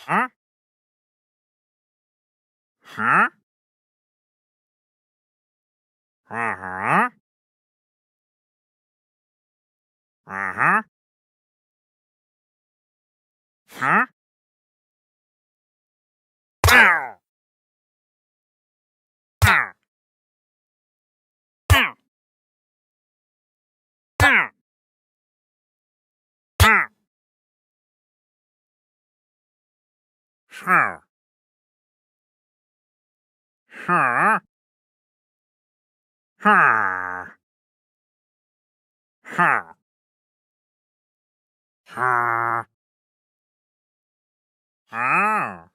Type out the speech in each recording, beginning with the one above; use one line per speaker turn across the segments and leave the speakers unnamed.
Huh? Huh? Uh-huh. Uh-huh. Huh? Ow! Ow! Ow! Ow! Ow! Huh? Huh? Huh? Huh? Huh? Oh.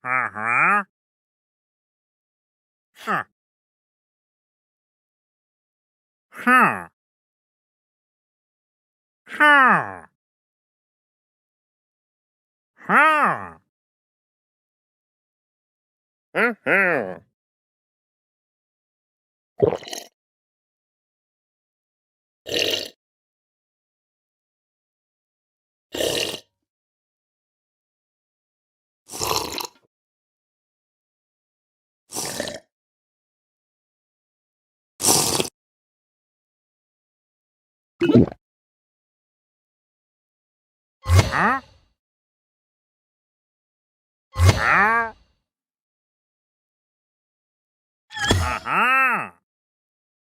Uh-huh. Huh? Huh? Huh? Huh? Uh-huh. Huh? Huh? Uh-huh.